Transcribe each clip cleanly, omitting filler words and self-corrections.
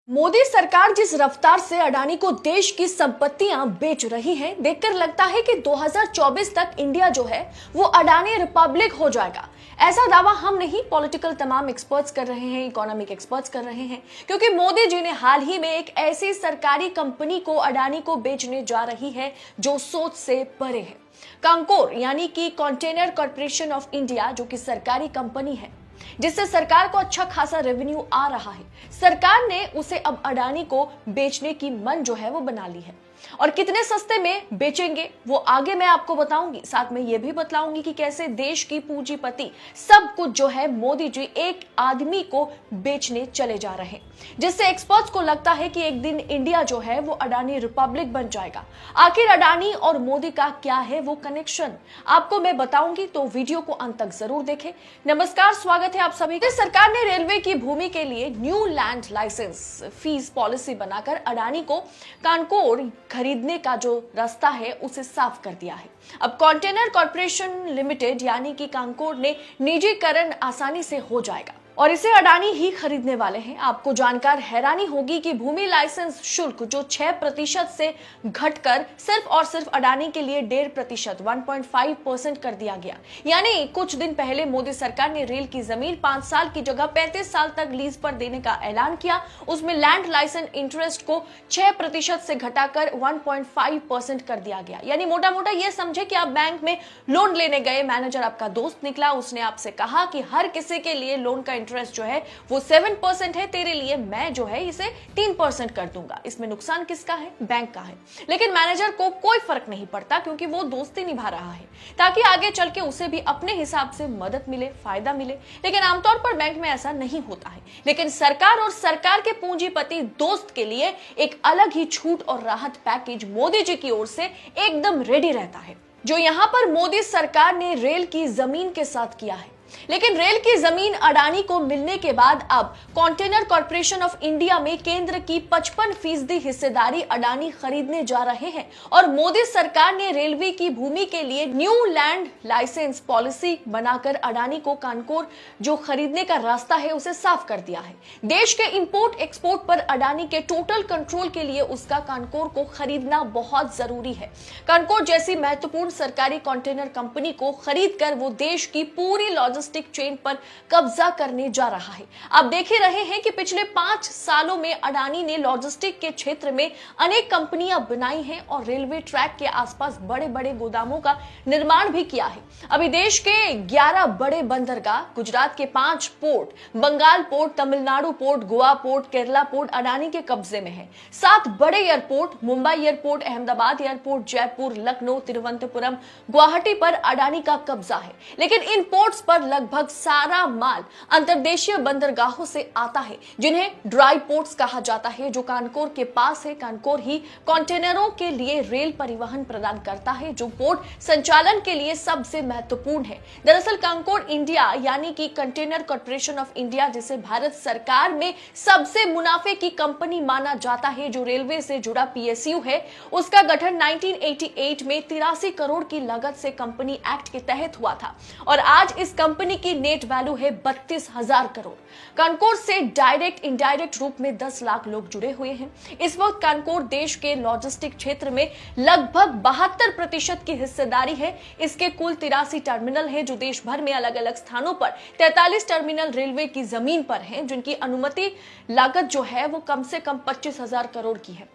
मोदी सरकार जिस रफ्तार से अडानी को देश की संपत्तियां बेच रही है, देखकर लगता है कि 2024 तक इंडिया जो है वो अडानी रिपब्लिक हो जाएगा। ऐसा दावा हम नहीं, पॉलिटिकल तमाम एक्सपर्ट्स कर रहे हैं, इकोनॉमिक एक्सपर्ट्स कर रहे हैं, क्योंकि मोदी जी ने हाल ही में एक ऐसी सरकारी कंपनी को अडानी को बेचने जा रही है जो सोच से परे है। कांकोर यानी कि कंटेनर कॉर्पोरेशन ऑफ इंडिया, जो कि सरकारी कंपनी है जिससे सरकार को अच्छा खासा रेवेन्यू आ रहा है, सरकार ने उसे अब अडानी को बेचने की मन जो है वो बना ली है। और कितने सस्ते में बेचेंगे वो आगे मैं आपको बताऊंगी। साथ में ये भी बतलाऊंगी कि कैसे देश की पूंजीपति सब कुछ जो है मोदी जी एक आदमी को बेचने चले जा रहे हैं, जिससे एक्सपर्ट्स को लगता है कि एक दिन इंडिया जो है वो अडानी रिपब्लिक बन जाएगा। आखिर अडानी और मोदी का क्या है वो कनेक्शन, आपको मैं बताऊंगी, तो वीडियो को अंत तक जरूर देखें। नमस्कार, स्वागत है आप सभी का। सरकार ने रेलवे की भूमि के लिए new land license fee policy बनाकर अडानी को कानकोर खरीदने का जो रास्ता है उसे साफ कर दिया है। अब कंटेनर कॉर्पोरेशन लिमिटेड यानी कि कांकोर ने निजीकरण आसानी से हो जाएगा और इसे अडानी ही खरीदने वाले हैं। आपको जानकर हैरानी होगी कि भूमि लाइसेंस शुल्क जो 6% से घटकर सिर्फ और सिर्फ अडानी के लिए 1.5% 1.5% कर दिया गया। यानी कुछ दिन पहले मोदी सरकार ने रेल की जमीन 5 साल की जगह 35 साल तक लीज पर देने का ऐलान किया। उसमें लैंड लाइसेंस इंटरेस्ट को 6% से घटाकर 1.5% कर दिया गया। यानी मोटा मोटा ये समझे कि आप बैंक में लोन लेने गए, मैनेजर आपका दोस्त निकला, उसने आपसे कहा कि हर किसी के लिए लोन का इंटरेस्ट जो है वो 7% है, तेरे लिए मैं जो है इसे 3% कर दूंगा। इसमें नुकसान किसका है? बैंक का है। लेकिन मैनेजर को कोई फर्क नहीं पड़ता, क्योंकि वो दोस्ती निभा रहा है ताकि आगे चल के उसे भी अपने हिसाब से मदद मिले, फायदा मिले। लेकिन आमतौर पर बैंक में ऐसा नहीं होता है। लेकिन सरकार और सरकार के पूंजीपति दोस्त के लिए एक अलग ही छूट और राहत पैकेज मोदी जी की ओर से एकदम रेडी रहता है, जो यहां पर मोदी सरकार ने रेल की जमीन के साथ किया है। लेकिन रेल की जमीन अडानी को मिलने के बाद अब कंटेनर कॉर्पोरेशन ऑफ इंडिया में केंद्र की 55% हिस्सेदारी अडानी खरीदने जा रहे हैं। और मोदी सरकार ने रेलवे की भूमि के लिए न्यू लैंड लाइसेंस पॉलिसी बनाकर अडानी को कानकोर जो खरीदने का रास्ता है उसे साफ कर दिया है। देश के इंपोर्ट एक्सपोर्ट पर अडानी के टोटल कंट्रोल के लिए उसका कानकोर को खरीदना बहुत जरूरी है। कानकोर जैसी महत्वपूर्ण सरकारी कंटेनर कंपनी को खरीद कर वो देश की पूरी लॉजिस्टिक चेन पर कब्जा करने जा रहा है। आप देख ही रहे हैं कि पिछले 5 सालों में अडानी ने लॉजिस्टिक के क्षेत्र में अनेक कंपनियां बनाई हैं और रेलवे ट्रैक के आसपास बड़े बड़े गोदामों का निर्माण भी किया है। अभी देश के 11 बड़े बंदरगाह, गुजरात के 5 port, Bengal port, Tamil Nadu port, Goa port, Kerala port Adani के कब्जे में है। 7 बड़े airport, Mumbai airport, Ahmedabad airport, Jaipur, Lucknow, Thiruvananthapuram, Guwahati पर अडानी का कब्जा है। लेकिन इन पोर्ट्स पर लगभग सारा माल अंतर्देशीय बंदरगाहों से आता है, जिन्हें ड्राई पोर्ट्स कहा जाता है, जो कानकोर के पास है। कानकोर ही कंटेनरों के लिए रेल परिवहन प्रदान करता है, जो पोर्ट संचालन के लिए सबसे महत्वपूर्ण है। दरअसल कानकोर इंडिया यानी कि कंटेनर कॉर्पोरेशन ऑफ इंडिया, जिसे भारत सरकार में सबसे मुनाफे की कंपनी माना जाता है, जो रेलवे से जुड़ा पीएसयू है, उसका गठन 1988 में 83 करोड़ की लागत से कंपनी एक्ट के तहत हुआ था। और आज इस कंपनी की नेट वैल्यू है 32,000 करोड़। कानकोर से डायरेक्ट इनडायरेक्ट रूप में 10 लाख लोग जुड़े हुए हैं। इस वक्त कानकोर देश के लॉजिस्टिक क्षेत्र में लगभग 72% की हिस्सेदारी है। इसके कुल 83 टर्मिनल है, जो देश भर में अलग अलग स्थानों पर 43 टर्मिनल रेलवे की जमीन पर हैं, जिनकी अनुमति लागत जो है वो कम से कम 25,000 करोड़ की है।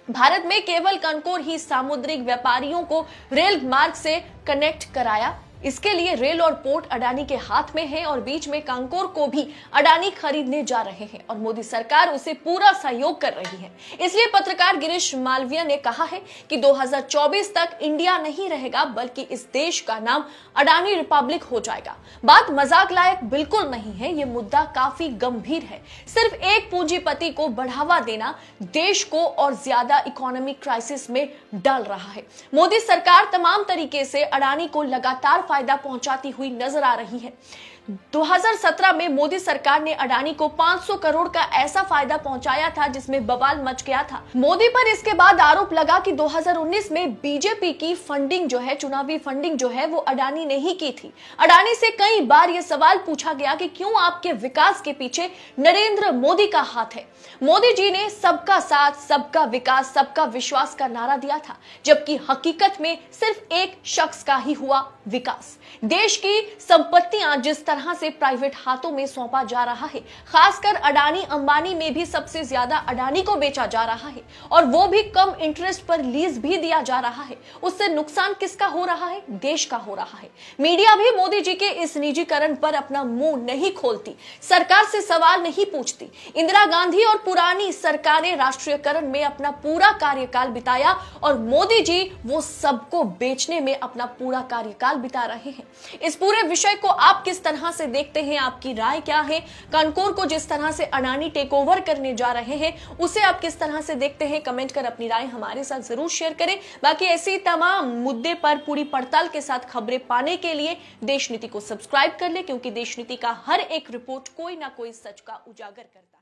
भारत में केवल कानकोर ही सामुद्रिक व्यापारियों को रेल मार्ग से कनेक्ट कराया। इसके लिए रेल और पोर्ट अडानी के हाथ में है और बीच में कानकोर को भी अडानी खरीदने जा रहे हैं और मोदी सरकार उसे पूरा सहयोग कर रही है। इसलिए पत्रकार गिरीश मालविया ने कहा है कि 2024 तक इंडिया नहीं रहेगा, बल्कि इस देश का नाम अडानी रिपब्लिक हो जाएगा। बात मजाक लायक बिल्कुल नहीं है, ये मुद्दा काफी गंभीर है। सिर्फ एक पूंजीपति को बढ़ावा देना देश को और ज्यादा इकोनॉमिक क्राइसिस में डाल रहा है। मोदी सरकार तमाम तरीके से अडानी को लगातार फायदा पहुंचाती हुई नजर आ रही है। 2017 में मोदी सरकार ने अडानी को 500 करोड़ का ऐसा फायदा पहुंचाया था जिसमें बवाल मच गया था। मोदी पर इसके बाद आरोप लगा कि 2019 में बीजेपी की फंडिंग जो है, चुनावी फंडिंग जो है, वो अडानी ने ही की थी। अडानी से कई बार यह सवाल पूछा गया कि क्यों आपके विकास के पीछे नरेंद्र मोदी का हाथ है। मोदी जी ने सबका साथ, सबका विकास, सबका विश्वास का नारा दिया था, जबकि हकीकत में सिर्फ एक शख्स का ही हुआ विकास। देश की संपत्तियां जिस तरह से प्राइवेट हाथों में सौंपा जा रहा है, खासकर अडानी अंबानी में भी सबसे ज्यादा अडानी को बेचा जा रहा है और वो भी कम इंटरेस्ट पर लीज भी दिया जा रहा है, उससे नुकसान किसका हो रहा है? देश का हो रहा है। मीडिया भी मोदी जी के इस निजीकरण पर अपना मुंह नहीं खोलती, सरकार से सवाल नहीं पूछती। इंदिरा गांधी और पुरानी सरकारें राष्ट्रीयकरण में अपना पूरा कार्यकाल बिताया और मोदी जी वो सबको बेचने में अपना पूरा कार्यकाल बिता रहे हैं। इस पूरे विषय को आप किस तरह से देखते हैं? आपकी राय क्या है? कानकोर को जिस तरह से अडानी टेक ओवर करने जा रहे हैं, उसे आप किस तरह से देखते हैं? कमेंट कर अपनी राय हमारे साथ जरूर शेयर करें। बाकी ऐसी तमाम मुद्दे पर पूरी पड़ताल के साथ खबरें पाने के लिए देश नीति को सब्सक्राइब कर ले, क्योंकि देश नीति का हर एक रिपोर्ट कोई ना कोई सच का उजागर करता है।